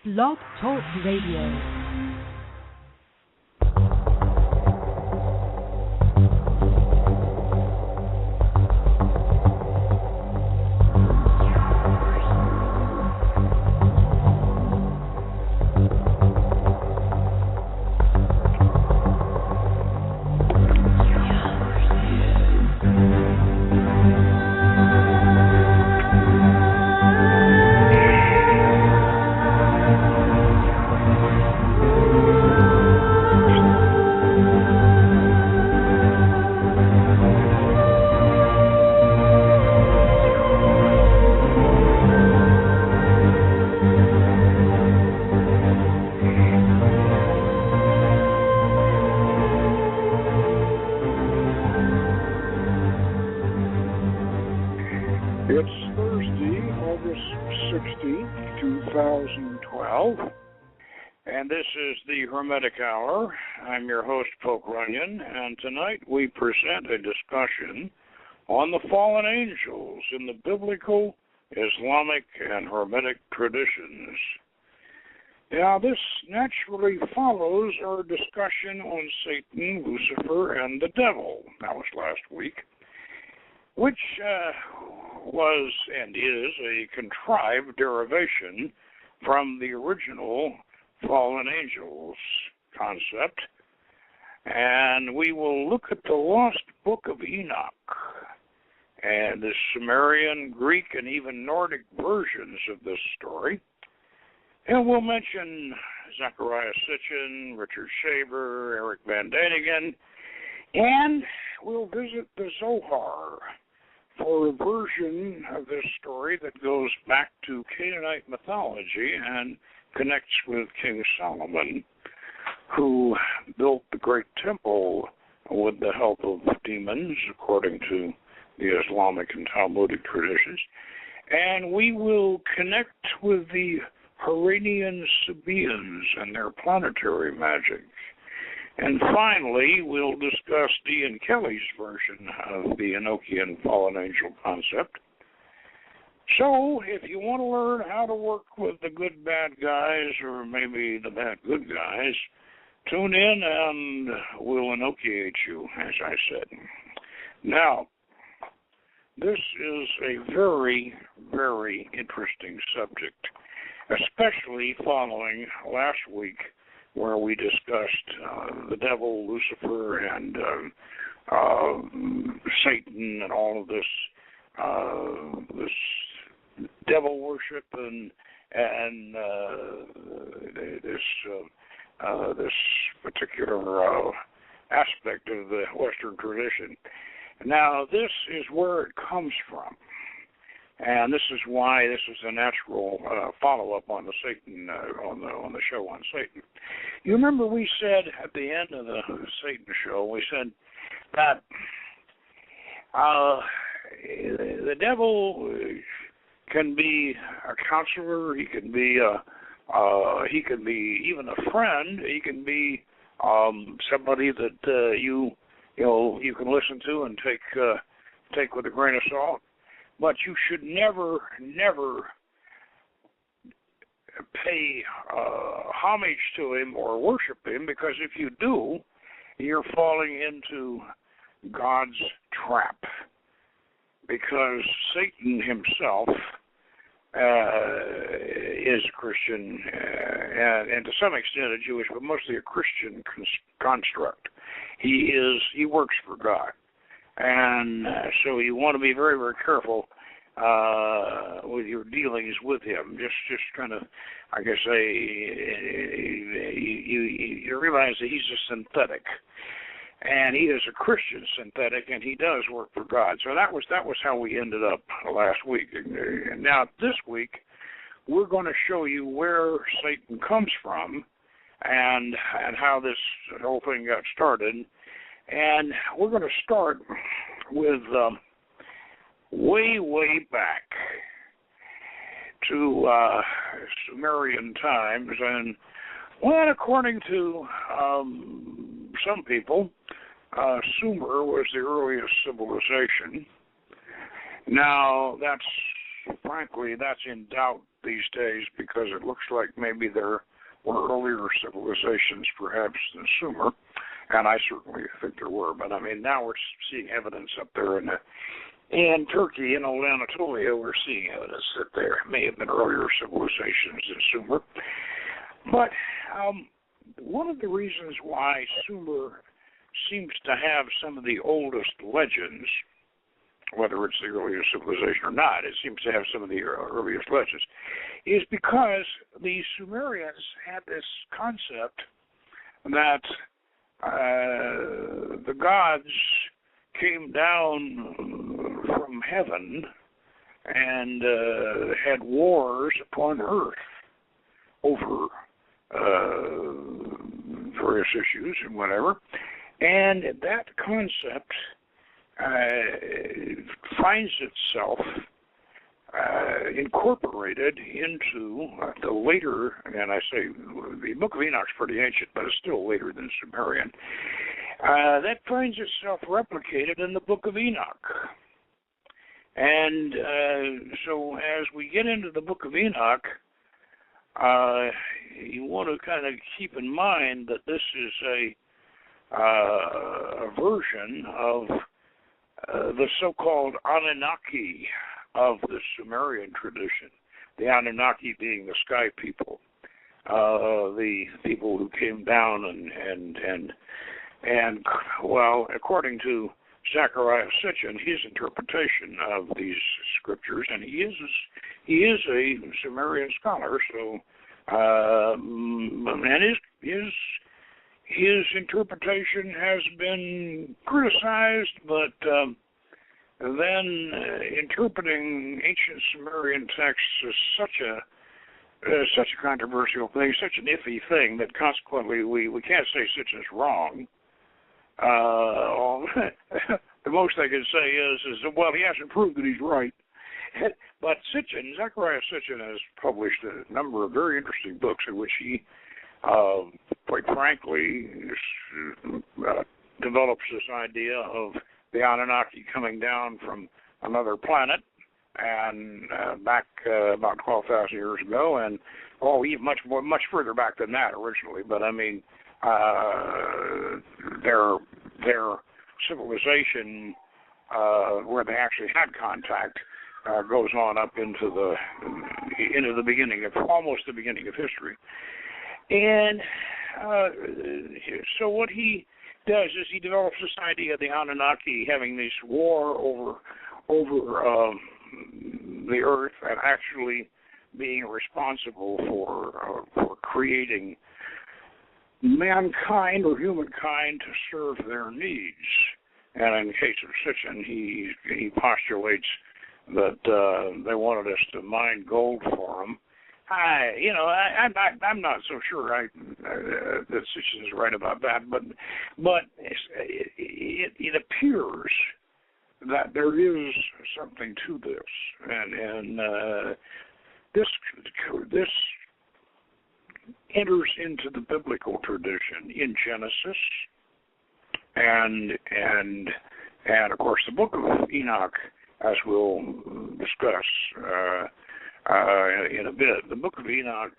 Blog Talk Radio. Hermetic Hour. I'm your host, Poke Runyon, and tonight we present a discussion on the fallen angels in the biblical, Islamic, and Hermetic traditions. Now, this naturally follows our discussion on Satan, Lucifer, and the devil. That was last week, which was and is a contrived derivation from the original fallen angels concept, and we will look at the lost book of Enoch and the Sumerian, Greek, and even Nordic versions of this story, and we'll mention Zechariah Sitchin, Richard Shaver, Eric Van Daniken, and we'll visit the Zohar for a version of this story that goes back to Canaanite mythology and connects with King Solomon, who built the great temple with the help of demons, according to the Islamic and Talmudic traditions. And we will connect with the Iranian Sabaeans and their planetary magic. And finally, we'll discuss Dean Kelly's version of the Enochian fallen angel concept. So, if you want to learn how to work with the good bad guys, or maybe the bad good guys, tune in and we'll enochiate you, as I said. Now, this is a very, very interesting subject, especially following last week where we discussed the devil, Lucifer, and Satan, and all of this devil worship and this particular aspect of the Western tradition. Now, this is where it comes from, and this is why this is a natural follow-up on the Satan on the show on Satan. You remember we said at the end of the Satan show, we said that the devil can be a counselor. He can be even a friend. He can be somebody that you can listen to and take with a grain of salt. But you should never pay homage to him or worship him, because if you do, you're falling into God's trap. Because Satan himself is a Christian, and to some extent a Jewish, but mostly a Christian construct. He works for God, and so you want to be very, very careful with your dealings with him. Just kind of, I guess, you realize that he's a synthetic. And he is a Christian synthetic, and he does work for God. So that was how we ended up last week. Now, this week, we're going to show you where Satan comes from and how this whole thing got started. And we're going to start with way back to Sumerian times. And, well, according to some people, Sumer was the earliest civilization. Now, that's frankly, that's in doubt these days because it looks like maybe there were earlier civilizations, perhaps, than Sumer, and I certainly think there were. But, I mean, now we're seeing evidence up there in Turkey, in old Anatolia, we're seeing evidence that there may have been earlier civilizations than Sumer. But one of the reasons why Sumer seems to have some of the oldest legends, whether it's the earliest civilization or not, it seems to have some of the earliest legends, is because the Sumerians had this concept that the gods came down from heaven and had wars upon earth over various issues and whatever. And that concept finds itself incorporated into the later, and I say the Book of Enoch's pretty ancient, but it's still later than Sumerian. That finds itself replicated in the Book of Enoch. And so as we get into the Book of Enoch, you want to kind of keep in mind that this is a version of the so-called Anunnaki of the Sumerian tradition, the Anunnaki being the sky people, the people who came down and well, according to Zechariah Sitchin, his interpretation of these scriptures, and he is a Sumerian scholar, so and his interpretation has been criticized, but then interpreting ancient Sumerian texts is such a controversial thing, such an iffy thing, that consequently we can't say Sitchin's wrong. The most I can say is well, he hasn't proved that he's right. But Zechariah Sitchin has published a number of very interesting books in which he, quite frankly, develops this idea of the Anunnaki coming down from another planet and back about 12,000 years ago, and even much further back than that originally. But I mean, their civilization, where they actually had contact, goes on up into the beginning of almost the beginning of history. And so what he does is he develops this idea of the Anunnaki having this war over the earth and actually being responsible for creating mankind or humankind to serve their needs. And in the case of Sitchin, he postulates that they wanted us to mine gold for them. I'm not so sure that Sitchin is right about that, but it appears that there is something to this, and this enters into the biblical tradition in Genesis, and of course the Book of Enoch, as we'll discuss in a bit. The Book of Enoch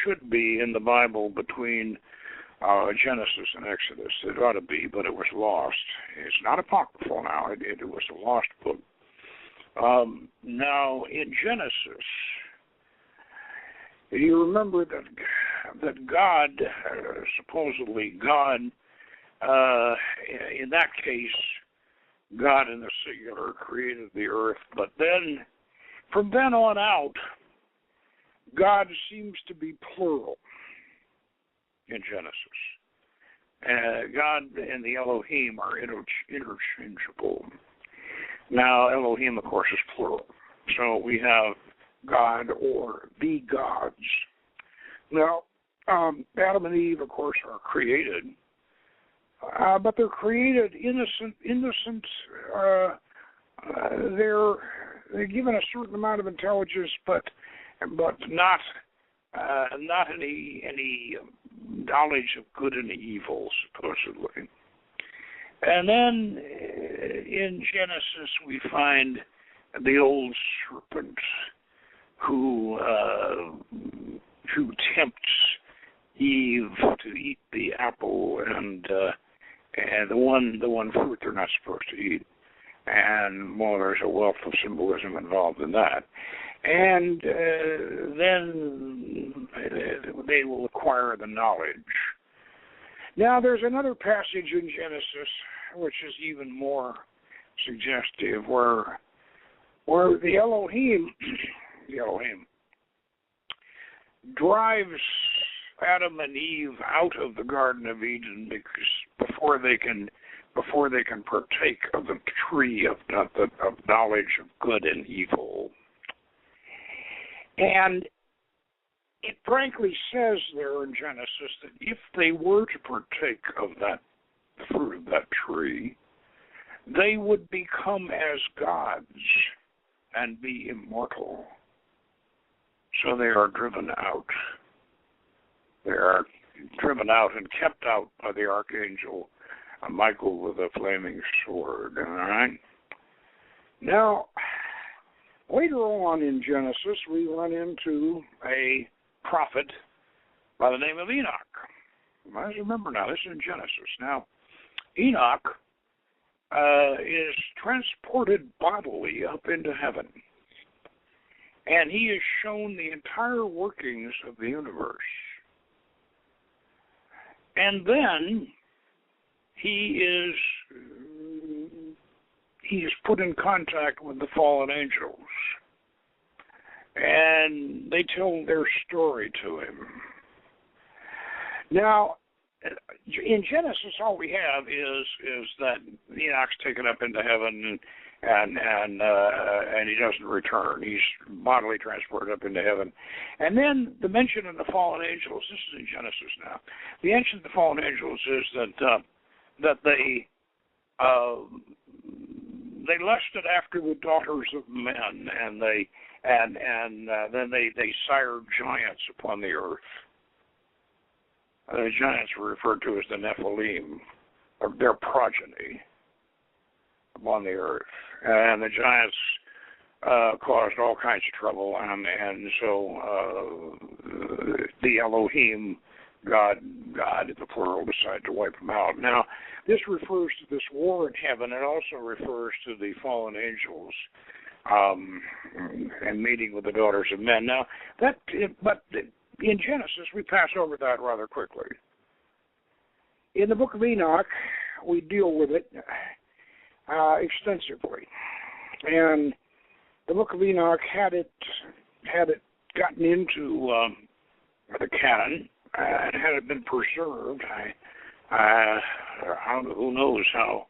should be in the Bible between Genesis and Exodus. It ought to be, but it was lost. It's not apocryphal now. It was a lost book. Now, in Genesis, you remember that God, supposedly God, in that case, God in the singular created the earth, but then, from then on out, God seems to be plural in Genesis. God and the Elohim are interchangeable. Now, Elohim, of course, is plural. So we have God or the gods. Now, Adam and Eve, of course, are created, but they're created innocent. They're given a certain amount of intelligence, but not any knowledge of good and evil, supposedly. And then in Genesis we find the old serpent who tempts Eve to eat the apple and the one fruit they're not supposed to eat. And well, there's a wealth of symbolism involved in that. And then they will acquire the knowledge. Now, there's another passage in Genesis which is even more suggestive, where the Elohim drives Adam and Eve out of the Garden of Eden because before they can partake of the tree of knowledge of good and evil. And it frankly says there in Genesis that if they were to partake of the fruit of that tree, they would become as gods and be immortal. So they are driven out. They are driven out and kept out by the archangel Michael with a flaming sword. All right. Now, later on in Genesis, we run into a prophet by the name of Enoch. I remember now, this is in Genesis. Now, Enoch is transported bodily up into heaven, and he is shown the entire workings of the universe. And then he is put in contact with the fallen angels, and they tell their story to him. Now, in Genesis, all we have is that Enoch's taken up into heaven, and he doesn't return. He's bodily transported up into heaven. And then the mention of the fallen angels, this is in Genesis now. The mention of the fallen angels is that they lusted after the daughters of men, and then they sired giants upon the earth. The giants were referred to as the Nephilim, or their progeny, upon the earth. And the giants caused all kinds of trouble, and so the Elohim, God, the plural, decided to wipe them out. Now, this refers to this war in heaven. It also refers to the fallen angels and meeting with the daughters of men. Now, but in Genesis, we pass over that rather quickly. In the book of Enoch, we deal with it extensively, and the book of Enoch had it gotten into the canon, and had it been preserved, who knows how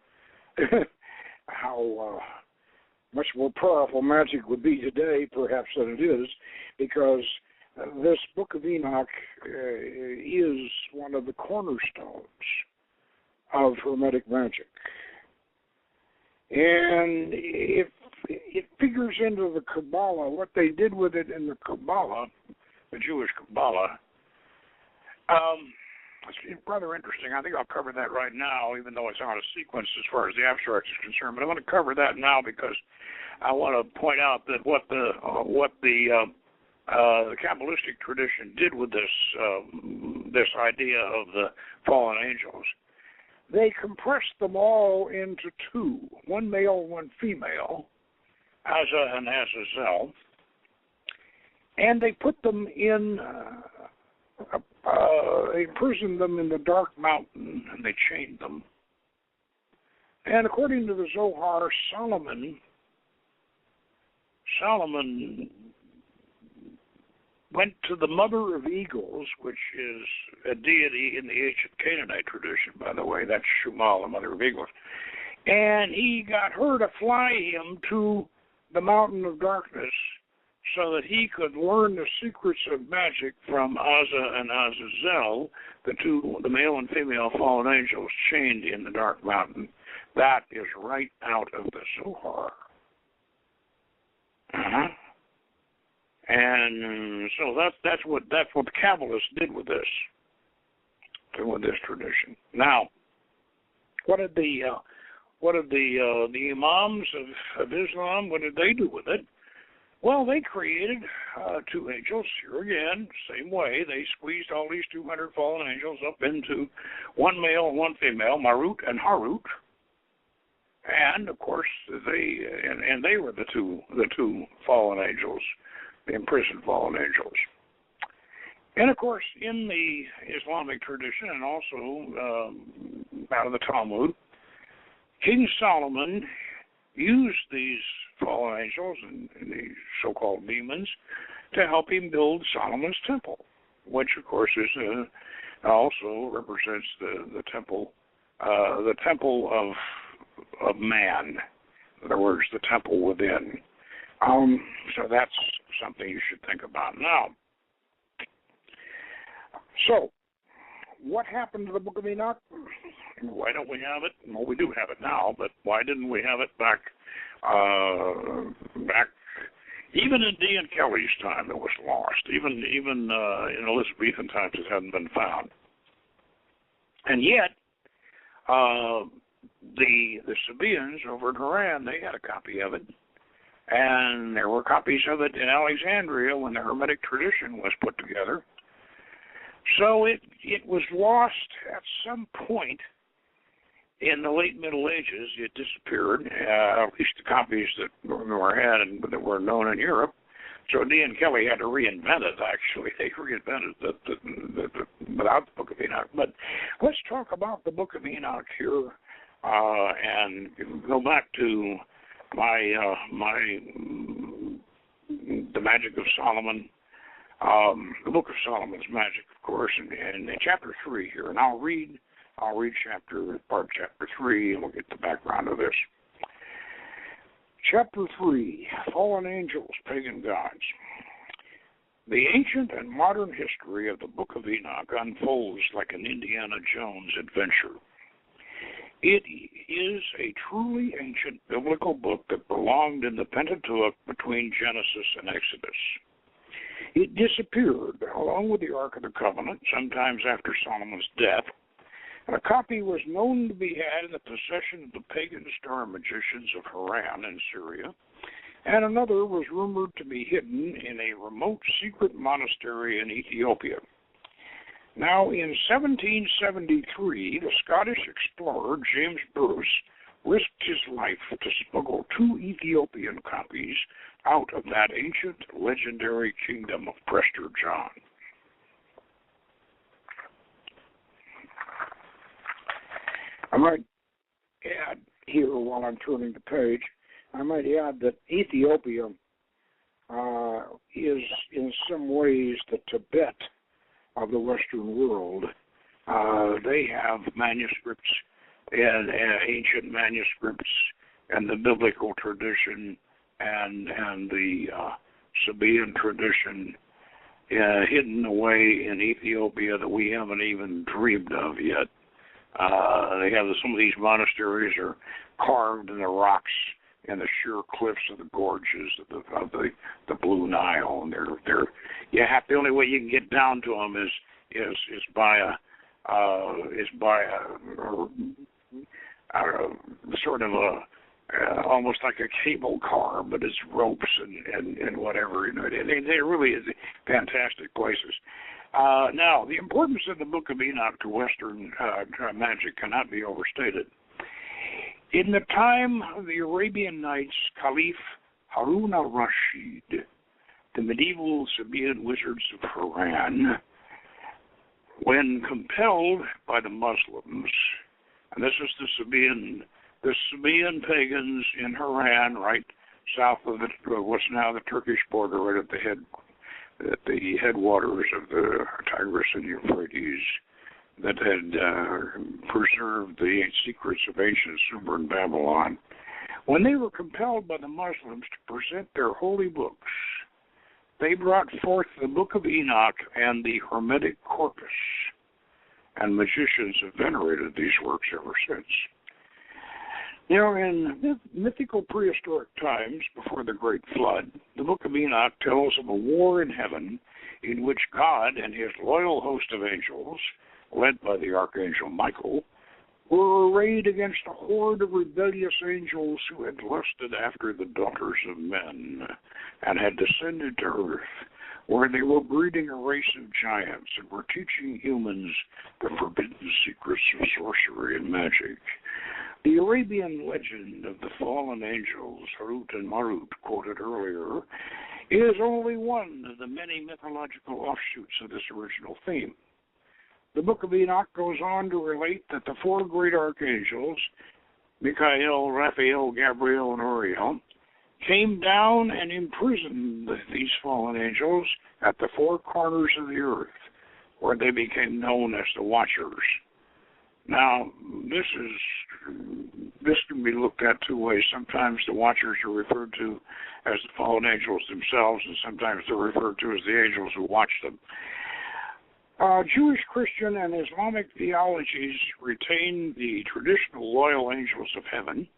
much more powerful magic would be today, perhaps, than it is, because this book of Enoch is one of the cornerstones of hermetic magic. And it figures into the Kabbalah, what they did with it in the Kabbalah, the Jewish Kabbalah. It's rather interesting. I think I'll cover that right now, even though it's out of sequence as far as the abstract is concerned. But I want to cover that now because I want to point out that what the Kabbalistic tradition did with this idea of the fallen angels. They compressed them all into two, one male, one female, Azza and Azazel, and they put them in, they imprisoned them in the dark mountain, and they chained them. And according to the Zohar, Solomon went to the mother of eagles, which is a deity in the ancient Canaanite tradition, by the way. That's Shumal, the mother of eagles. And he got her to fly him to the mountain of darkness so that he could learn the secrets of magic from Azza and Azazel, the male and female fallen angels chained in the dark mountain. That is right out of the Zohar. And so that's what the Kabbalists did with this tradition. Now, what did the what did the imams of Islam, what did they do with it? Well, they created two angels. Here again, same way. They squeezed all these 200 fallen angels up into one male and one female, Marut and Harut. And of course, they were the two fallen angels, the imprisoned fallen angels. And of course, in the Islamic tradition, and also out of the Talmud, King Solomon used these fallen angels and these so-called demons to help him build Solomon's temple, which of course is also represents the temple of man. In other words, the temple within. So that's something you should think about now. So, what happened to the Book of Enoch? Why don't we have it? Well, we do have it now, but why didn't we have it back even in D. and Kelly's time? It was lost. Even in Elizabethan times, it hadn't been found. And yet, the Sabaeans over in Haran, they had a copy of it, and there were copies of it in Alexandria when the Hermetic tradition was put together. So it was lost at some point in the late Middle Ages. It disappeared, at least the copies that were had and that were known in Europe. So D. and Kelly had to reinvent it, actually. They reinvented without the Book of Enoch. But let's talk about the Book of Enoch here and go back to the Magic of Solomon. The Book of Solomon's Magic, of course, and chapter 3 here, and I'll read part of chapter 3, and we'll get the background of this. Chapter 3, Fallen Angels, Pagan Gods. The ancient and modern history of the Book of Enoch unfolds like an Indiana Jones adventure. It is a truly ancient biblical book that belonged in the Pentateuch between Genesis and Exodus. It disappeared along with the Ark of the Covenant sometimes after Solomon's death, and a copy was known to be had in the possession of the pagan star magicians of Haran in Syria, and another was rumored to be hidden in a remote secret monastery in Ethiopia. Now, in 1773, the Scottish explorer James Bruce risked his life to smuggle 2 Ethiopian copies out of that ancient, legendary kingdom of Prester John. I might add here, while I'm turning the page, I might add that Ethiopia is in some ways the Tibet of the Western world. They have manuscripts and ancient manuscripts and the biblical tradition and the Sabaean tradition hidden away in Ethiopia that we haven't even dreamed of yet. They have some of these monasteries are carved in the rocks and the sheer cliffs of the gorges of the Blue Nile, and they're the only way you can get down to them is by a sort of a almost like a cable car, but it's ropes and whatever. You know, they really is fantastic places. Now, the importance of the Book of Enoch to Western magic cannot be overstated. In the time of the Arabian Nights, Caliph Harun al-Rashid, the medieval Sabaean wizards of Haran, when compelled by the Muslims, and this is the Sabaean pagans in Haran, right south of what's now the Turkish border, right at the headwaters of the Tigris and Euphrates, that had preserved the secrets of ancient Sumer and Babylon. When they were compelled by the Muslims to present their holy books, they brought forth the Book of Enoch and the Hermetic Corpus, and magicians have venerated these works ever since. Now, in mythical prehistoric times, before the Great Flood, the Book of Enoch tells of a war in heaven in which God and his loyal host of angels, led by the Archangel Michael, were arrayed against a horde of rebellious angels who had lusted after the daughters of men and had descended to earth, where they were breeding a race of giants and were teaching humans the forbidden secrets of sorcery and magic. The Arabian legend of the fallen angels, Harut and Marut, quoted earlier, is only one of the many mythological offshoots of this original theme. The Book of Enoch goes on to relate that the four great archangels, Michael, Raphael, Gabriel, and Uriel, came down and imprisoned these fallen angels at the four corners of the earth, where they became known as the Watchers. Now, this can be looked at two ways. Sometimes the Watchers are referred to as the fallen angels themselves, and sometimes they're referred to as the angels who watch them. Jewish, Christian, and Islamic theologies retain the traditional loyal angels of heaven,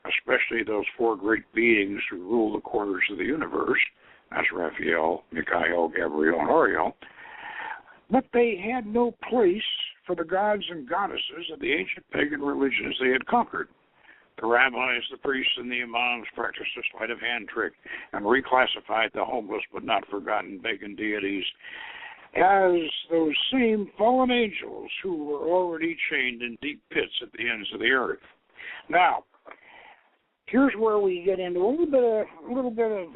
especially those four great beings who rule the corners of the universe, as Raphael, Michael, Gabriel, and Uriel. But they had no place for the gods and goddesses of the ancient pagan religions they had conquered. The rabbis, the priests, and the imams practiced a sleight of hand trick and reclassified the homeless but not forgotten pagan deities as those same fallen angels who were already chained in deep pits at the ends of the earth. Now, here's where we get into a little bit of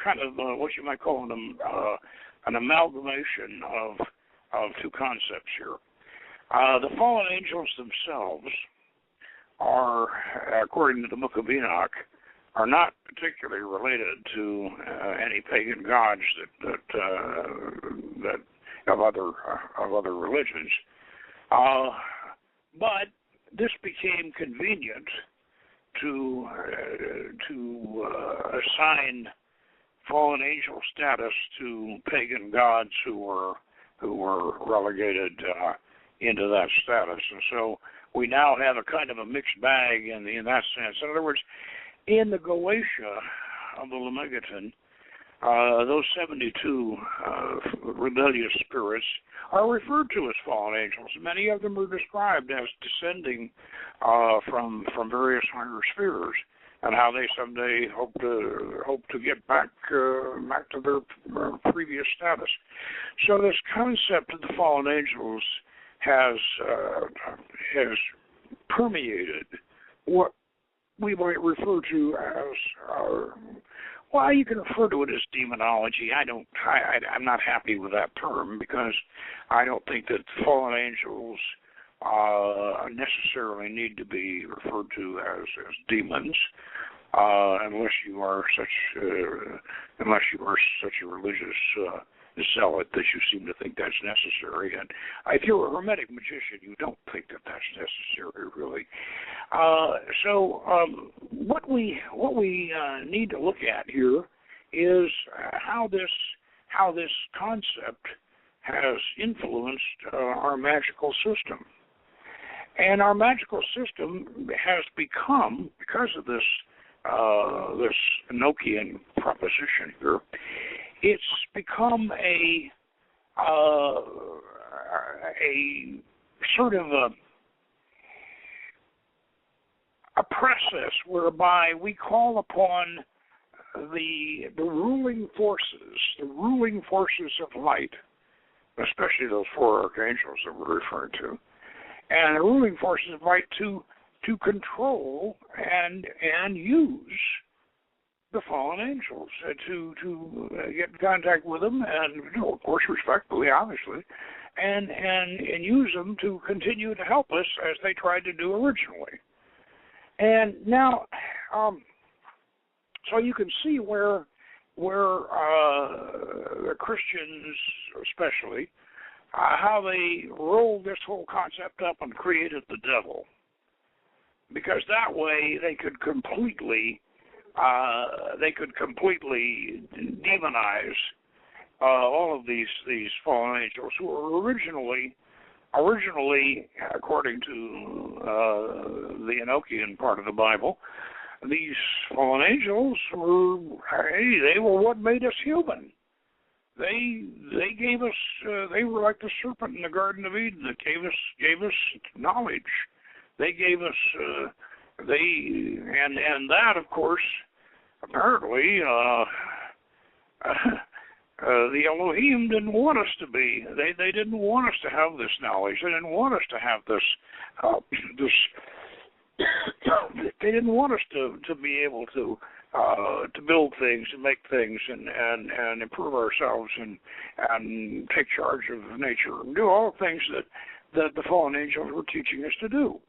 kind of what you might call an amalgamation of two concepts here. The fallen angels themselves are, according to the Book of Enoch, are not particularly related to any pagan gods that of other religions. But this became convenient to assign fallen angel status to pagan gods who were relegated into that status, and so we now have a kind of a mixed bag in that sense. In other words, in the Goetia of the Lemegeton, those 72 rebellious spirits are referred to as fallen angels. Many of them are described as descending from various higher spheres, and how they someday hope to get back to their previous status. So this concept of the fallen angels has permeated what we might refer to as well, you can refer to it as demonology. I'm not happy with that term, because I don't think that fallen angels necessarily need to be referred to as demons, unless you are such a religious zealot that you seem to think that's necessary. And if you're a Hermetic magician, you don't think that that's necessary, really. So what we need to look at here is how this concept has influenced our magical system. And our magical system has become, because of this Enochian proposition here, it's become a sort of a process whereby we call upon the ruling forces of light, especially those four archangels that we're referring to, and the ruling forces of light to control and use the fallen angels, to get in contact with them, and of course respectfully, obviously, and use them to continue to help us as they tried to do originally. And now, so you can see where the Christians, especially, how they rolled this whole concept up and created the devil, because that way they could completely demonize all of these fallen angels who were originally, according to the Enochian part of the Bible, these fallen angels were what made us human. they gave us. They were like the serpent in the Garden of Eden that gave us knowledge. They gave us. And that, of course, apparently, the Elohim didn't want us to be. They didn't want us to have this knowledge. They didn't want us to have this. They didn't want us to be able to build things and make things and improve ourselves and take charge of nature and do all the things that the fallen angels were teaching us to do.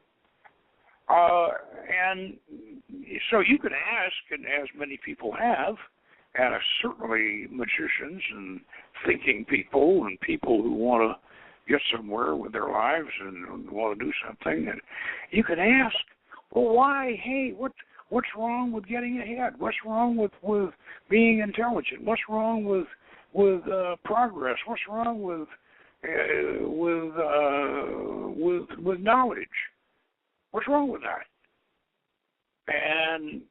And so you can ask, and as many people have, and certainly magicians and thinking people and people who want to get somewhere with their lives and want to do something, and you can ask, well, why? Hey, what's wrong with getting ahead? What's wrong with being intelligent? What's wrong with progress? What's wrong with knowledge? What's wrong with that? And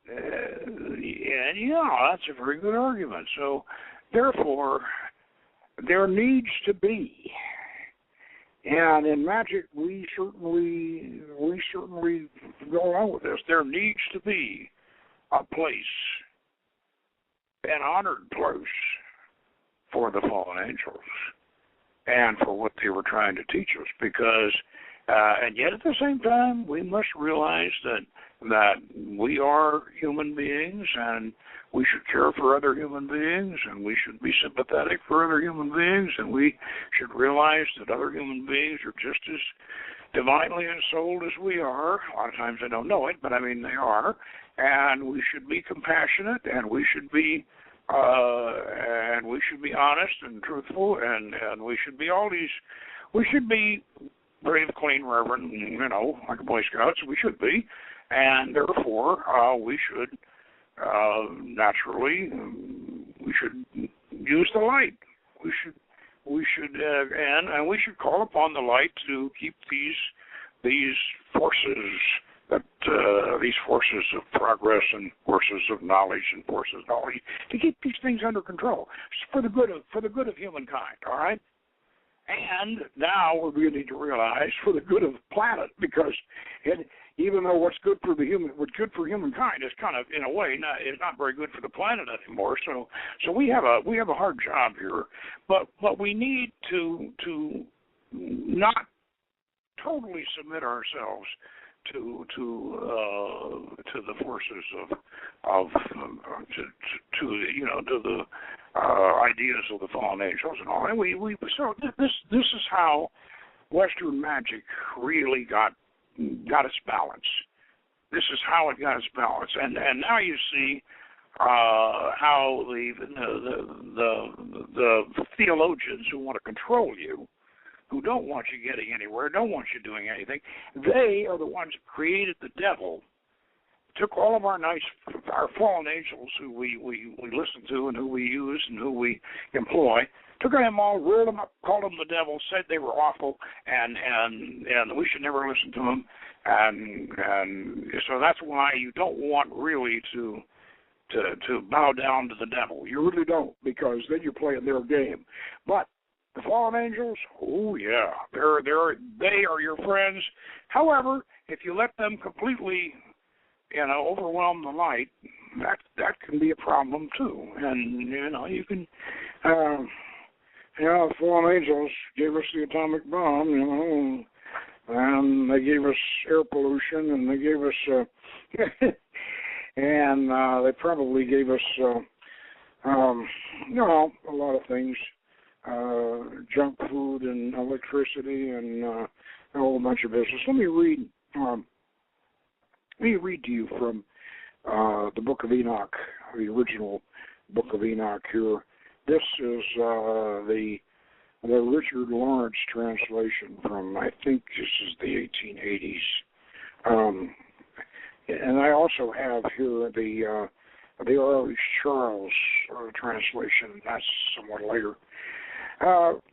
yeah, that's a very good argument. So, therefore, there needs to be, and in magic, we certainly go along with this. There needs to be a place, an honored place, for the fallen angels and for what they were trying to teach us, because. And yet, at the same time, we must realize that we are human beings, and we should care for other human beings, and we should be sympathetic for other human beings, and we should realize that other human beings are just as divinely ensouled as we are. A lot of times they don't know it, but I mean they are. And we should be compassionate, and we should be honest and truthful, and we should be all these. We should be brave, clean, reverent, like a Boy Scouts, we should be, and therefore we should naturally we should use the light. We should and we should call upon the light to keep these forces these forces of progress and forces of knowledge and forces of knowledge, to keep these things under control for the good of humankind. All right. And now we're beginning to realize for the good of the planet, because even though what's good for humankind is kind of, in a way, is not very good for the planet anymore. So we have a hard job here, but we need to not totally submit ourselves to the forces of the ideas of the fallen angels and all. And so this is how Western magic really got its balance. This is how it got its balance, and now you see how the theologians who want to control you, who don't want you getting anywhere, don't want you doing anything, they are the ones who created the devil, took all of our fallen angels who we listen to and who we use and who we employ, took them all, rolled them up, called them the devil, said they were awful, and we should never listen to them, and so that's why you don't want really to bow down to the devil. You really don't, because then you're playing their game. But the fallen angels, oh yeah, they are your friends. However, if you let them completely, overwhelm the light, that can be a problem too. And you can, the fallen angels gave us the atomic bomb, and they gave us air pollution, and they gave us, and they probably gave us, a lot of things. Junk food and electricity and a whole bunch of business. Let me read to you from the Book of Enoch, the original Book of Enoch here. This is the Richard Lawrence translation from, I think this is the 1880s. And I also have here the R.H. Charles translation. That's somewhat later.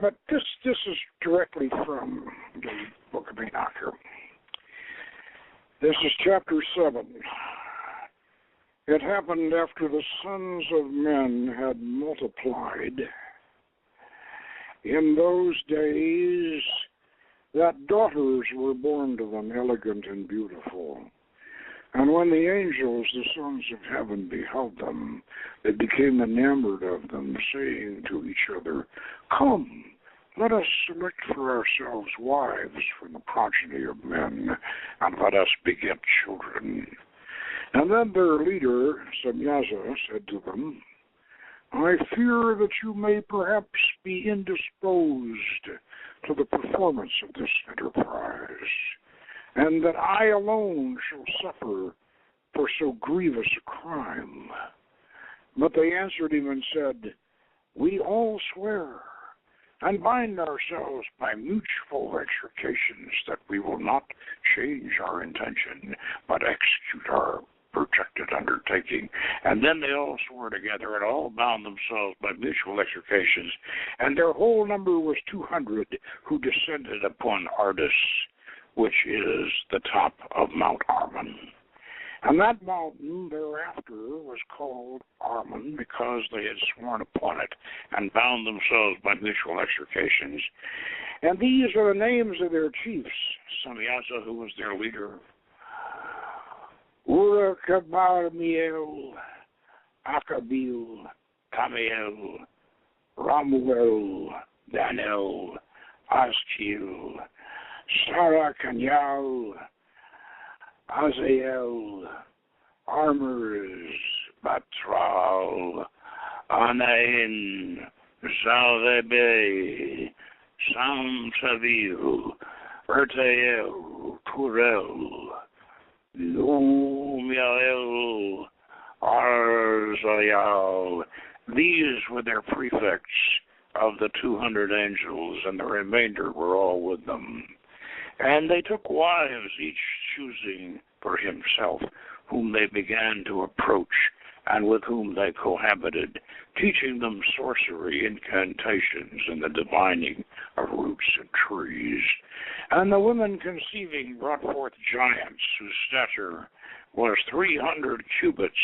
But this is directly from the Book of Enoch here. This is chapter 7. It happened after the sons of men had multiplied in those days that daughters were born to them, elegant and beautiful. And when the angels, the sons of heaven, beheld them, they became enamored of them, saying to each other, "Come, let us select for ourselves wives from the progeny of men, and let us beget children." And then their leader, Samyaza, said to them, "I fear that you may perhaps be indisposed to the performance of this enterprise, and that I alone shall suffer for so grievous a crime." But they answered him and said, "We all swear and bind ourselves by mutual exhortations that we will not change our intention, but execute our projected undertaking." And then they all swore together and all bound themselves by mutual exhortations, and their whole number was 200 who descended upon Ardis, which is the top of Mount Armon. And that mountain thereafter was called Armon because they had sworn upon it and bound themselves by mutual exhortations. And these are the names of their chiefs: Samyaza, who was their leader, Urakabarmiel, Akabil, Tamiel, Ramuel, Danel, Askil, Sarah Kanyal, Azael, Armors, Batral, Anain, Zalebe, Samsavil, Ertael, Turel, Lumiel, Arzayal. These were their prefects of the 200 angels, and the remainder were all with them. And they took wives, each choosing for himself, whom they began to approach, and with whom they cohabited, teaching them sorcery, incantations, and the divining of roots and trees. And the women conceiving brought forth giants, whose stature was 300 cubits,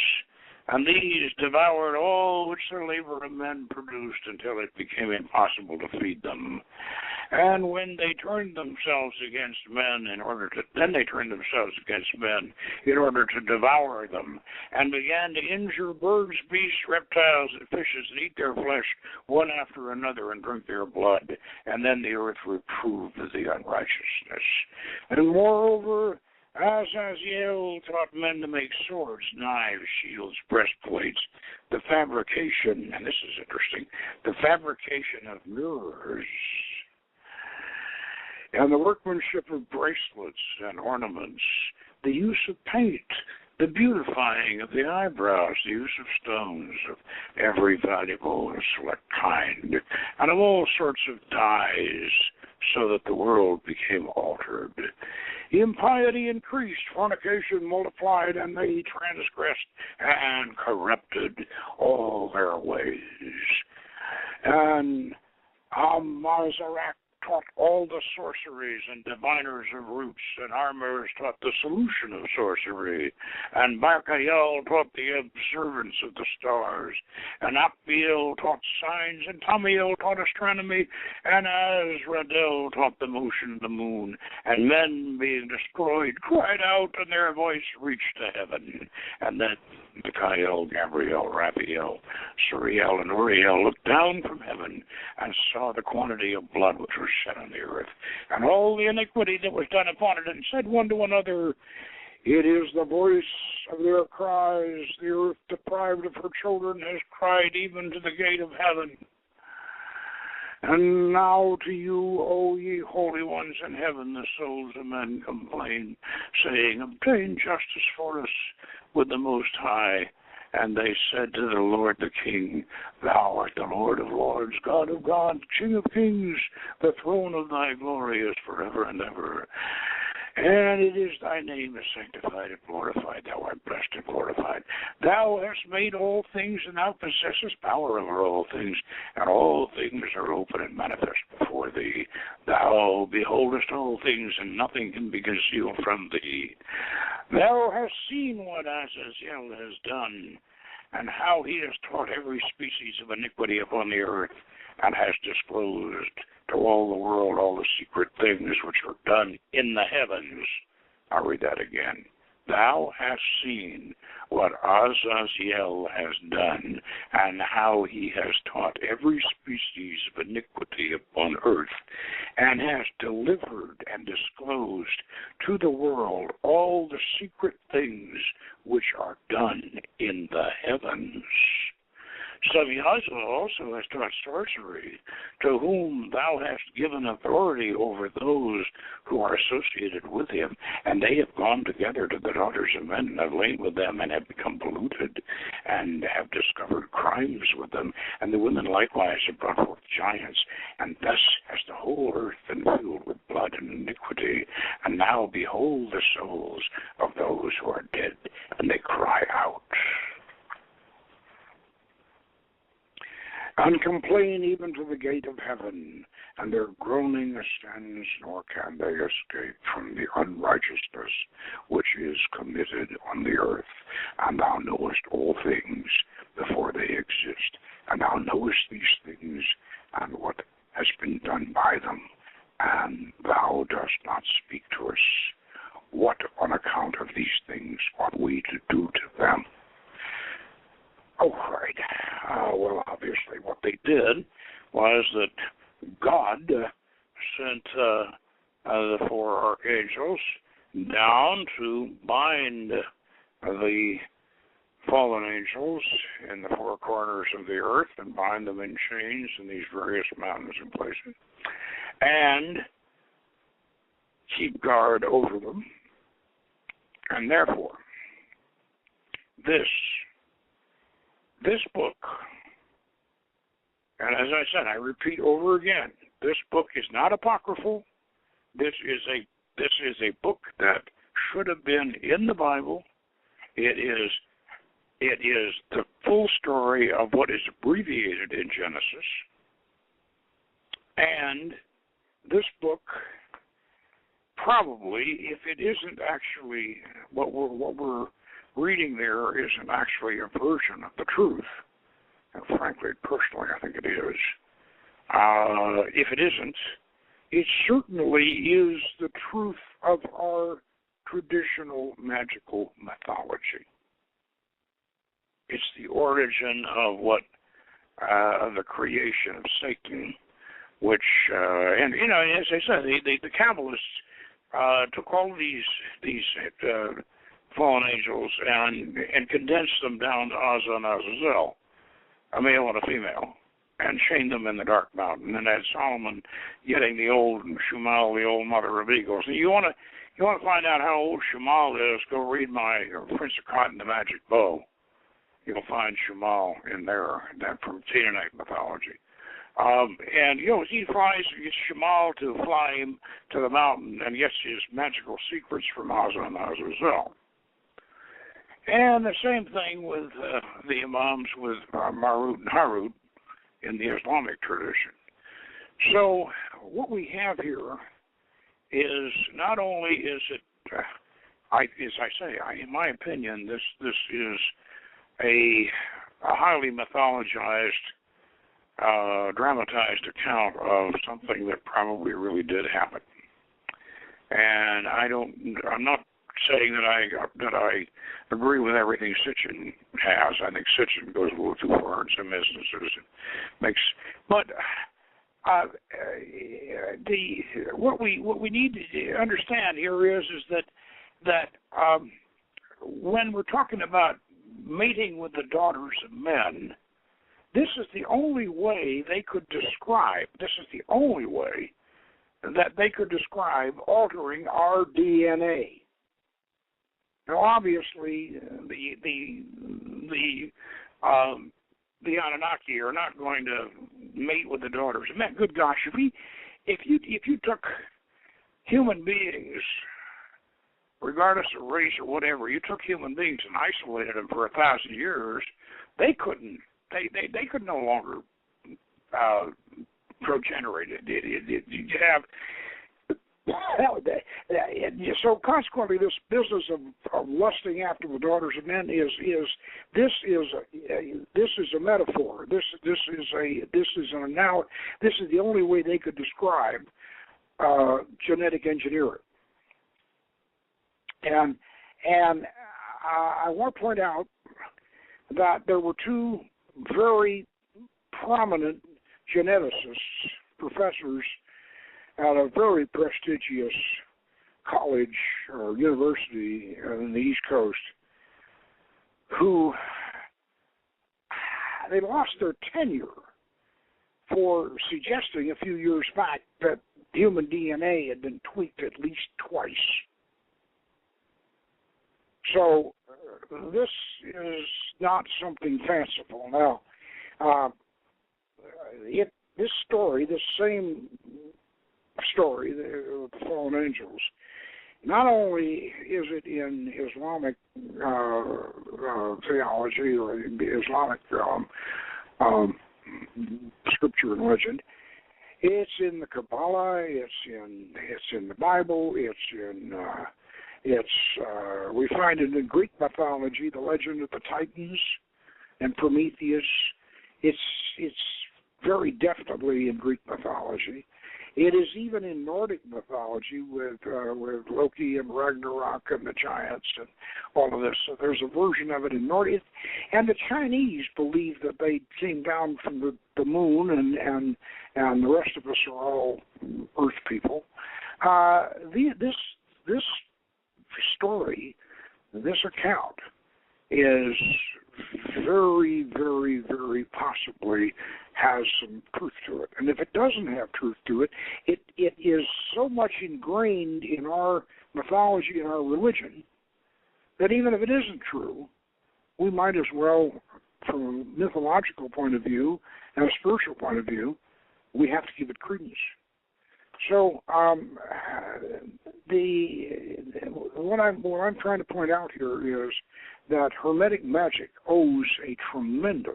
and these devoured all which the labor of men produced until it became impossible to feed them. And when they turned themselves against men then they turned themselves against men in order to devour them, and began to injure birds, beasts, reptiles, and fishes, and eat their flesh one after another, and drink their blood. And then the earth reproved of the unrighteousness. And moreover, Azazel taught men to make swords, knives, shields, breastplates, the fabrication, and this is interesting, the fabrication of mirrors, and the workmanship of bracelets and ornaments, the use of paint, the beautifying of the eyebrows, the use of stones of every valuable and select kind, and of all sorts of dyes, so that the world became altered. Impiety increased, fornication multiplied, and they transgressed and corrupted all their ways. And Amazarak taught all the sorceries, and diviners of roots, and armors taught the solution of sorcery, and Barkael taught the observance of the stars, and Apbiel taught signs, and Tamiel taught astronomy, and Azradel taught the motion of the moon. And men, being destroyed, cried out, and their voice reached to heaven. And then Michael, Gabriel, Raphael, Suriel, and Uriel looked down from heaven and saw the quantity of blood which was shed on the earth, and all the iniquity that was done upon it, and said one to another, "It is the voice of their cries. The earth, deprived of her children, has cried even to the gate of heaven. And now to you, O ye holy ones in heaven, the souls of men complain, saying, Obtain justice for us with the Most High. And they said to the Lord the King, Thou art the Lord of lords, God of gods, King of kings. The throne of thy glory is forever and ever. And it is thy name is sanctified and glorified. Thou art blessed and glorified. Thou hast made all things, and thou possessest power over all things. And all things are open and manifest before thee. Thou beholdest all things, and nothing can be concealed from thee. Thou hast seen what Azazel has done, and how he has taught every species of iniquity upon the earth. and has disclosed to all the world all the secret things which are done in the heavens. I'll read that again. Thou hast seen what Azazel has done, and how he has taught every species of iniquity upon earth, and has delivered and disclosed to the world all the secret things which are done in the heavens. Saviaza also has taught sorcery, to whom thou hast given authority over those who are associated with him, and they have gone together to the daughters of men, and have lain with them, and have become polluted, and have discovered crimes with them. And the women likewise have brought forth giants, and thus has the whole earth been filled with blood and iniquity. And now behold the souls of those who are dead, and they cry out, and complain even to the gate of heaven, and their groaning ascends, nor can they escape from the unrighteousness which is committed on the earth. And thou knowest all things before they exist, and thou knowest these things, and what has been done by them, and thou dost not speak to us. What on account of these things ought we to do to them? Oh, right. Well, obviously what they did was that God sent the four archangels down to bind the fallen angels in the four corners of the earth and bind them in chains in these various mountains and places, and keep guard over them. And therefore, this book, and as I said, I repeat over again, this book is not apocryphal. This is a book that should have been in the Bible. It is the full story of what is abbreviated in Genesis. And this book probably, if it isn't actually what we're reading there isn't actually a version of the truth. And frankly, personally, I think it is. If it isn't, it certainly is the truth of our traditional magical mythology. It's the origin of of the creation of Satan, which, and as I said, the Kabbalists took all of these fallen angels and condensed them down to Azza and Azazel, a male and a female, and chained them in the dark mountain. And had Solomon getting the old Shumal, the old mother of eagles. And you want to find out how old Shumal is? Go read my Prince of Cotton, the Magic Bow. You'll find Shumal in there, that from Canaanite mythology. And he flies, gets Shumal to fly him to the mountain and gets his magical secrets from Azza and Azazel. And the same thing with the Imams with Marut and Harut in the Islamic tradition. So what we have here is not only is it, in my opinion, this is a highly mythologized, dramatized account of something that probably really did happen. And I'm not saying that I agree with everything Sitchin has. I think Sitchin goes a little too far in some instances. What we need to understand here is that when we're talking about mating with the daughters of men, this is the only way they could describe. This is the only way that they could describe altering our DNA. Now, obviously, the Anunnaki are not going to mate with the daughters of men. Good gosh, if you took human beings, regardless of race or whatever, you took human beings and isolated them for 1,000 years, they could no longer progenerate. You have So consequently, this business of lusting after the daughters of men is a metaphor. This is the only way they could describe genetic engineering. And I want to point out that there were two very prominent geneticists, professors at a very prestigious college or university in the East Coast, who they lost their tenure for suggesting a few years back that human DNA had been tweaked at least twice. So this is not something fanciful. Now, this same story, the fallen angels, not only is it in Islamic theology or Islamic scripture and legend, it's in the Kabbalah, it's in the Bible, we find it in Greek mythology, the legend of the Titans and Prometheus. It's very definitely in Greek mythology. It is even in Nordic mythology with Loki and Ragnarok and the giants and all of this. So there's a version of it in Nordic. And the Chinese believe that they came down from the moon and the rest of us are all Earth people. This story, this account, is very, very, very possibly has some truth to it. And if it doesn't have truth to it, it is so much ingrained in our mythology and our religion that even if it isn't true, we might as well, from a mythological point of view and a spiritual point of view, we have to give it credence. So what I'm trying to point out here is that Hermetic magic owes a tremendous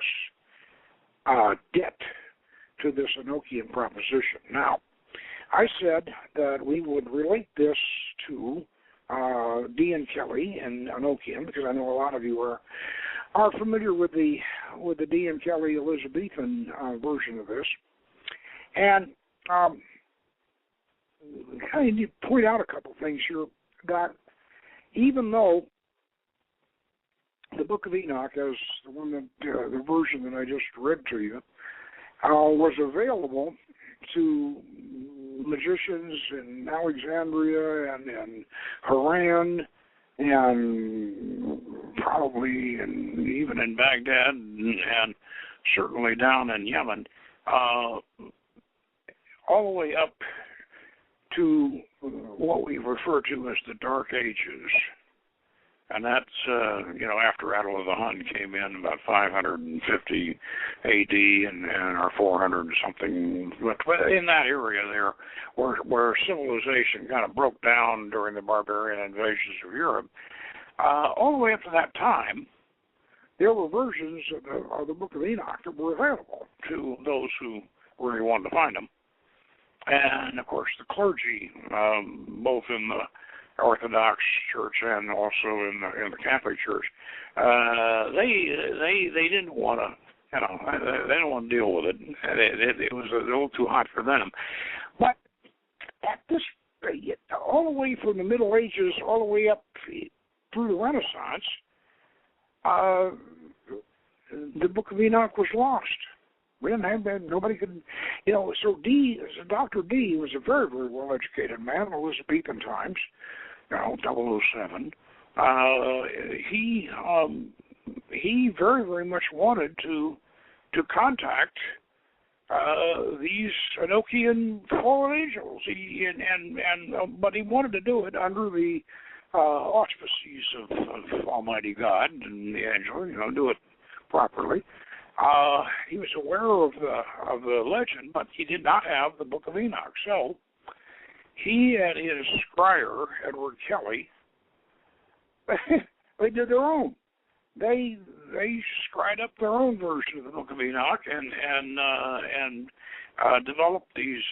debt to this Enochian proposition. Now, I said that we would relate this to D. and Kelly and Enochian, because I know a lot of you are familiar with the D. and Kelly Elizabethan version of this, and I need to point out a couple things here. That even though the Book of Enoch, as the one that the version that I just read to you, was available to magicians in Alexandria and Haran and probably even in Baghdad and certainly down in Yemen, all the way up to what we refer to as the Dark Ages. And that's, after Attila the Hun came in about 550 A.D. and our 400 something, but in that area there, where civilization kind of broke down during the barbarian invasions of Europe, all the way up to that time, there were versions of the Book of Enoch that were available to those who really wanted to find them. And of course, the clergy, both in the Orthodox Church and also in the Catholic Church, they didn't want to, they didn't want to deal with it. It was a little too hot for them. But at this, all the way from the Middle Ages, all the way up through the Renaissance, the Book of Enoch was lost. We didn't have that. Nobody could, so Dr. D was a very, very well-educated man in Elizabethan times, 007. He very, very much wanted to contact these Enochian fallen angels. But he wanted to do it under the auspices of Almighty God and the angel, do it properly. He was aware of the legend, but he did not have the Book of Enoch. So he and his scryer, Edward Kelly, they did their own. They scried up their own version of the Book of Enoch, and developed these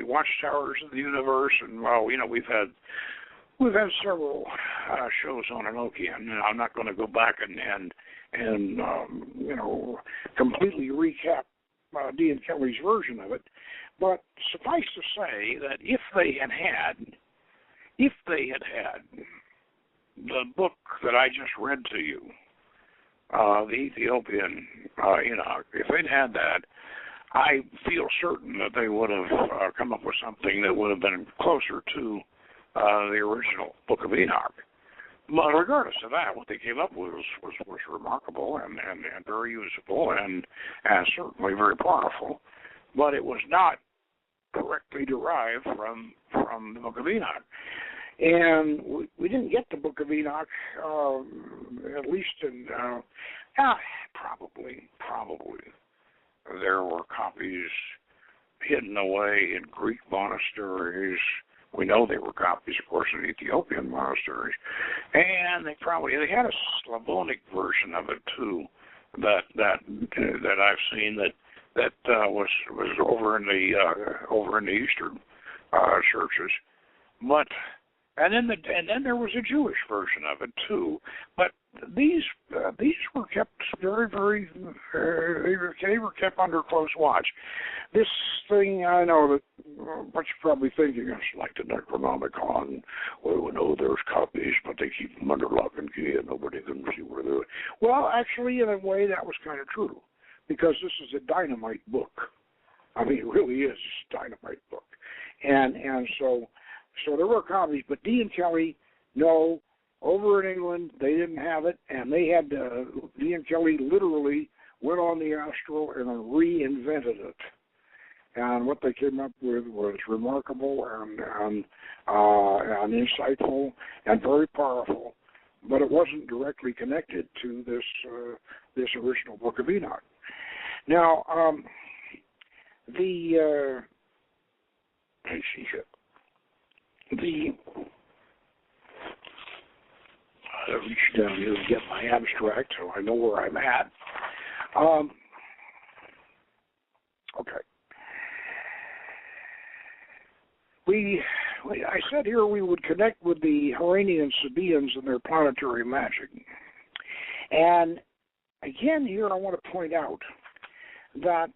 watchtowers of the universe, and well, we've had several shows on Enochian, and I'm not going to go back and completely recap D. and Kelly's version of it, but suffice to say that if they had had the book that I just read to you, the Ethiopian Enoch, if they'd had that, I feel certain that they would have come up with something that would have been closer to the original Book of Enoch. But regardless of that, what they came up with was remarkable and very usable and certainly very powerful. But it was not correctly derived from the Book of Enoch. And we didn't get the Book of Enoch, at least in probably there were copies hidden away in Greek monasteries. We know they were copies, of course, in Ethiopian monasteries, and they had a Slavonic version of it too, that I've seen that was over in the Eastern churches, but and then there was a Jewish version of it too, but these were kept very, very they were kept under close watch. This thing, I know that what you're probably thinking is like the Necronomicon. Well, we know there's copies, but they keep them under lock and key, and nobody can see where they're. Well, actually, in a way, that was kind of true, because this is a dynamite book. I mean, it really is a dynamite book, and so there were copies, but D. and Kelly, no. Over in England, they didn't have it, and they had D. and Kelly literally went on the astral and reinvented it. And what they came up with was remarkable and insightful and very powerful, but it wasn't directly connected to this original Book of Enoch. Now, let's see here. I reach down here and get my abstract so I know where I'm at. Okay. I said here we would connect with the Huranian Sabaeans and their planetary magic. And again, here I want to point out that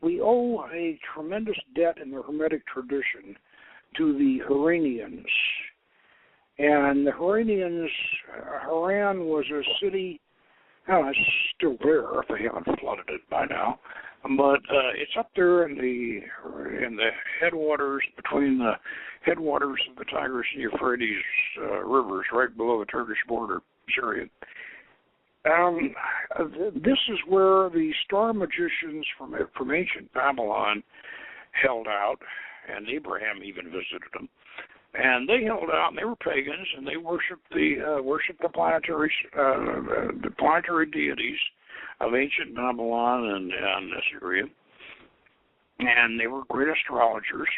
we owe a tremendous debt in the Hermetic tradition to the Huranians. And the Huranians, Haran was a city, it's still there if they haven't flooded it by now, but it's up there in the headwaters, between the headwaters of the Tigris and Euphrates rivers, right below the Turkish border, Syria. This is where the star magicians from ancient Babylon held out, and Abraham even visited them. And they held out, and they were pagans, and they worshipped the planetary deities of ancient Babylon and Assyria. And they were great astrologers,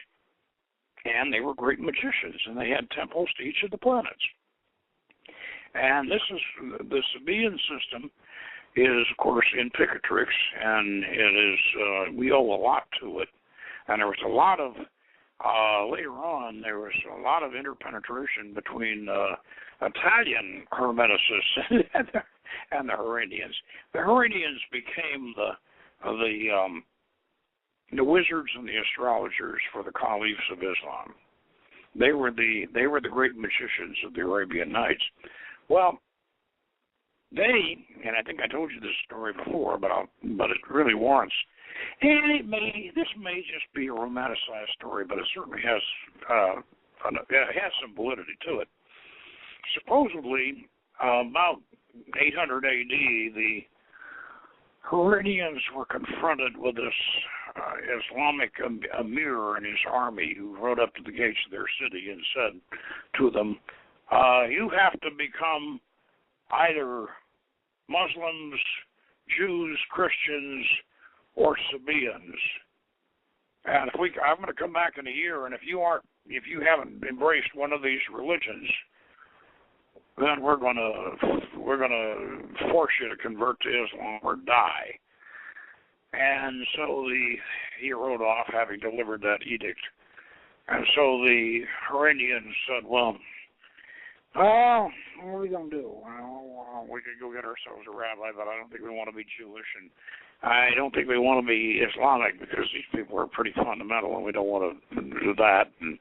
and they were great magicians, and they had temples to each of the planets. And this is the Sabaean system is, of course, in Picatrix, and it is we owe a lot to it. And there was a lot of later on, there was a lot of interpenetration between Italian Hermeticists and the Huranians. The Huranians became the wizards and the astrologers for the caliphs of Islam. They were the great magicians of the Arabian Nights. Well, and I think I told you this story before, but it really warrants. And this may just be a romanticized story, but it certainly has some validity to it. Supposedly, about 800 A.D., the Huranians were confronted with this Islamic emir and his army, who rode up to the gates of their city and said to them, "You have to become either Muslims, Jews, Christians, or Sabaeans. And I'm going to come back in a year, and if you haven't embraced one of these religions, then we're going to force you to convert to Islam or die." And so he rode off having delivered that edict. And so the Iranians said, well, what are we going to do? Well, we could go get ourselves a rabbi, but I don't think we want to be Jewish, and I don't think we want to be Islamic because these people are pretty fundamental, and we don't want to do that. And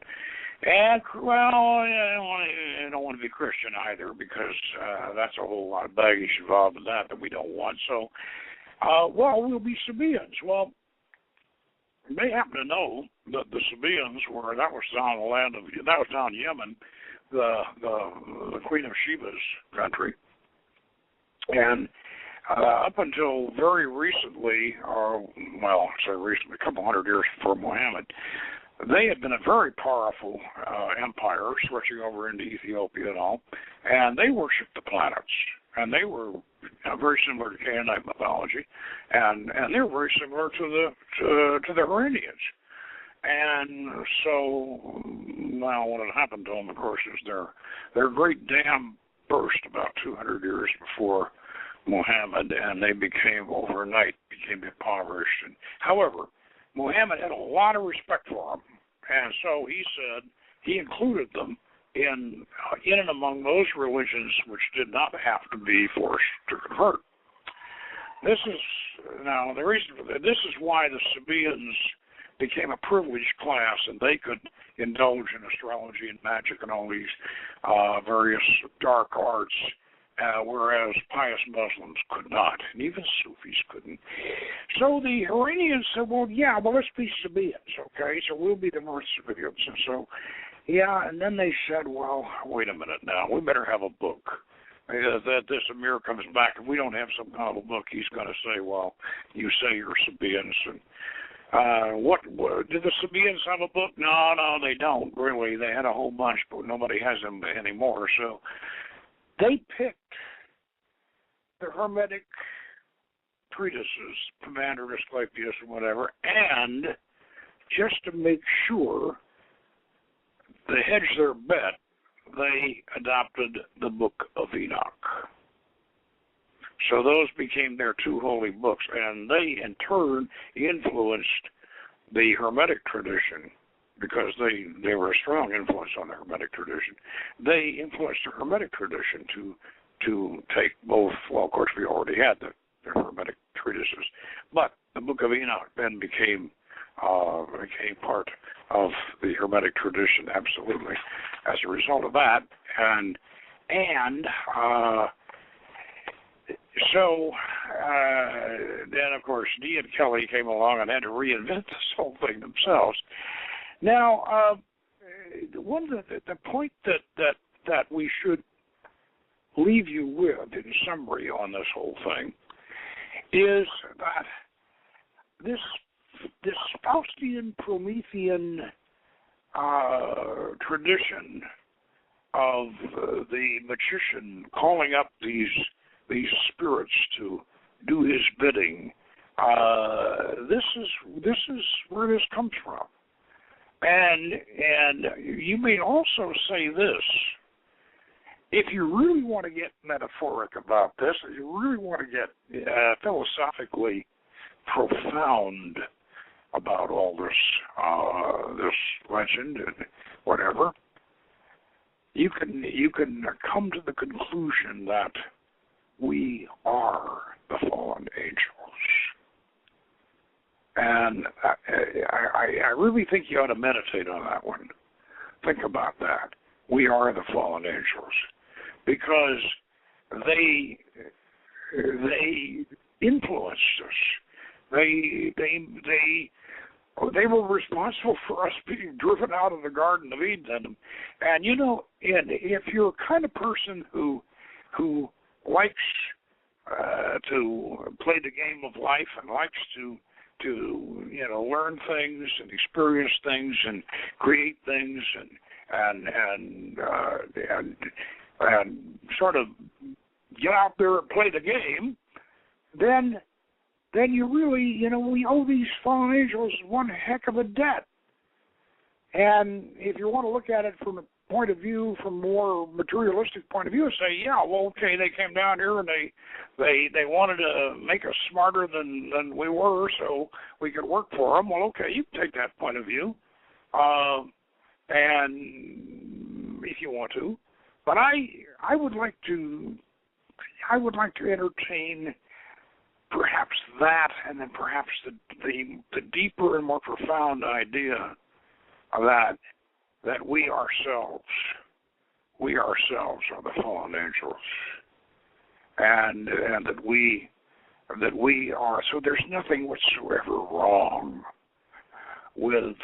well, I don't want to be Christian either because that's a whole lot of baggage involved in that we don't want. So, well, we'll be Sabaeans. Well, they happen to know that the Sabaeans that was down the land of, that was down Yemen, the Queen of Sheba's country. And up until very recently, recently, a couple hundred years before Muhammad, they had been a very powerful empire, switching over into Ethiopia and all, and they worshipped the planets, and they were very similar to Canaanite mythology, and they were very similar to the Iranians. And so, well, what had happened to them, of course, is their great dam burst about 200 years before Muhammad, and they overnight became impoverished. And, however, Muhammad had a lot of respect for them, and so he said he included them in and among those religions which did not have to be forced to convert. This is now the reason for that. This is why the Sabaeans became a privileged class, and they could indulge in astrology and magic and all these various dark arts, whereas pious Muslims could not, and even Sufis couldn't. So the Iranians said, well, let's be Sabaeans, okay? So we'll be the North Sabaeans. And so, and then they said, well, wait a minute now, we better have a book. That this Amir comes back, and we don't have some kind of a book, he's going to say, well, you say you're Sabaeans, and what did the Sabaeans have a book? No, they don't, really. They had a whole bunch, but nobody has them anymore. So they picked the Hermetic treatises, Commander Asclepius or whatever, and just to make sure they hedged their bet, they adopted the Book of Enoch. So those became their two holy books, and they, in turn, influenced the Hermetic tradition because they were a strong influence on the Hermetic tradition. They influenced the Hermetic tradition to take both. Well, of course, we already had the Hermetic treatises, but the Book of Enoch then became part of the Hermetic tradition, absolutely, as a result of that, and so then, of course, Dee and Kelly came along and had to reinvent this whole thing themselves. Now, the point that we should leave you with in summary on this whole thing is that this Faustian Promethean tradition of the magician calling up these spirits to do his bidding. This is where this comes from, and you may also say this: if you really want to get metaphoric about this, if you really want to get philosophically profound about all this legend and whatever, you can come to the conclusion that we are the fallen angels. And I really think you ought to meditate on that one. Think about that. We are the fallen angels because they influenced us. They were responsible for us being driven out of the Garden of Eden. And if you're a kind of person who likes to play the game of life and likes to learn things and experience things and create things and sort of get out there and play the game, then you really, we owe these fallen angels one heck of a debt. And if you want to look at it from a point of view, from more materialistic point of view, say, yeah, well, okay, they came down here and they wanted to make us smarter than we were, so we could work for them. Well, okay, you can take that point of view, and if you want to, but I would like to entertain perhaps that, and then perhaps the deeper and more profound idea of that we ourselves are the fallen angels, and that we are. So there's nothing whatsoever wrong with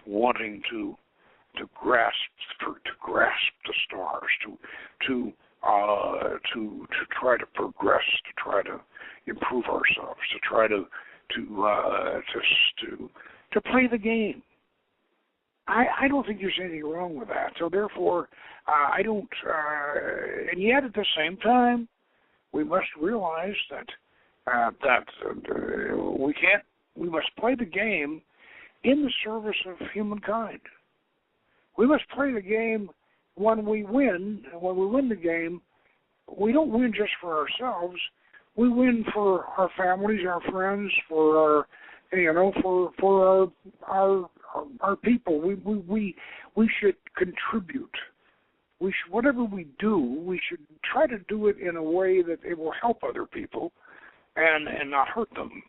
wanting to grasp the stars, to try to progress, to try to improve ourselves, to try to play the game. I don't think there's anything wrong with that. So therefore, I don't. And yet, at the same time, we must realize that we can't. We must play the game in the service of humankind. We must play the game when we win. When we win the game, we don't win just for ourselves. We win for our families, our friends, for our, for our people. We should contribute. Whatever we do, we should try to do it in a way that it will help other people and not hurt them.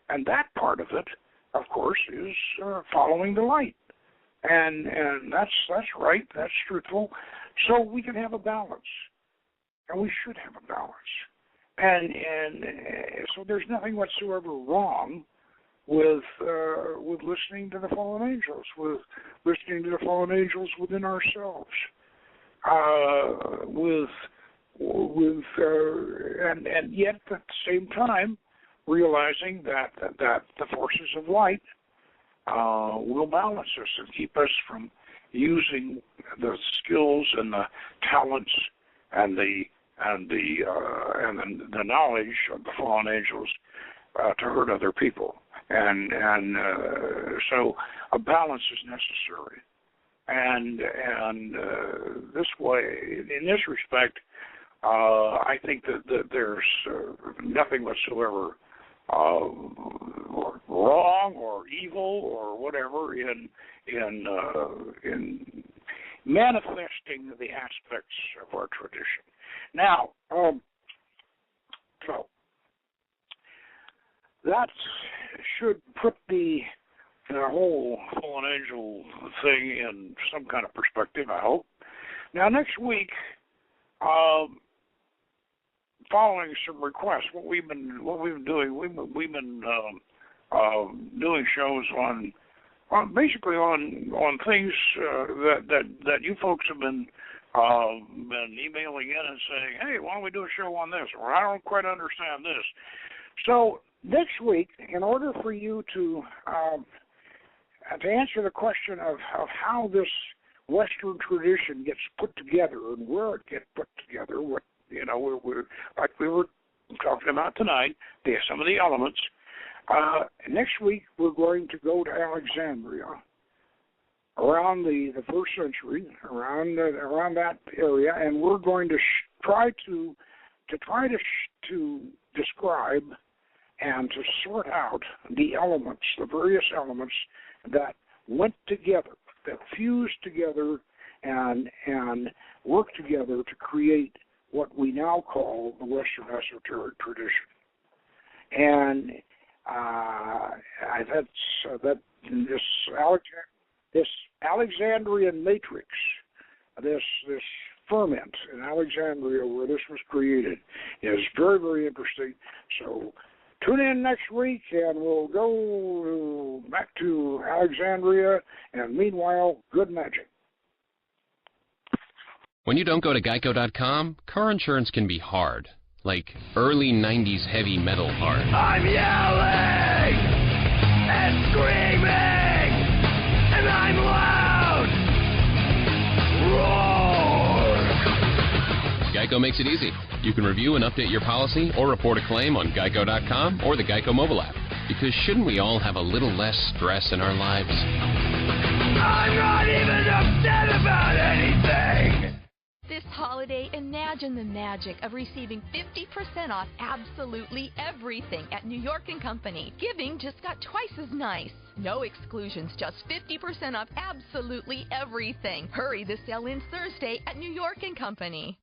And that part of it, of course, is following the light. And that's right, that's truthful. So we can have a balance, and we should have a balance. And so there's nothing whatsoever wrong with listening to the fallen angels, with listening to the fallen angels within ourselves, and yet at the same time realizing that the forces of light will balance us and keep us from using the skills and the talents and the knowledge of the fallen angels to hurt other people. And so a balance is necessary. And this way, in this respect, I think that there's nothing whatsoever wrong or evil or whatever in manifesting the aspects of our tradition. Now, so that should put the whole fallen angel thing in some kind of perspective, I hope. Now, next week, following some requests, what we've been doing, we've been doing shows on things that you folks have been emailing in and saying, hey, why don't we do a show on this? Or I don't quite understand this. So next week, in order for you to answer the question of how this Western tradition gets put together and where it gets put together, what we're like we were talking about tonight, some of the elements. Next week we're going to go to Alexandria, around the first century, around that area, and we're going to try to describe and to sort out the elements, the various elements that went together, that fused together and worked together to create what we now call the Western esoteric tradition. And this Alexandrian matrix, this ferment in Alexandria where this was created, is very, very interesting. So tune in next week, and we'll go back to Alexandria, and meanwhile, good magic. When you don't go to Geico.com, car insurance can be hard. Like early 90s heavy metal hard. I'm yelling and screaming, and I'm loud. Roar! Geico makes it easy. You can review and update your policy or report a claim on Geico.com or the Geico mobile app. Because shouldn't we all have a little less stress in our lives? I'm not even a not about anything! This holiday, imagine the magic of receiving 50% off absolutely everything at New York & Company. Giving just got twice as nice. No exclusions, just 50% off absolutely everything. Hurry, the sale ends Thursday at New York & Company.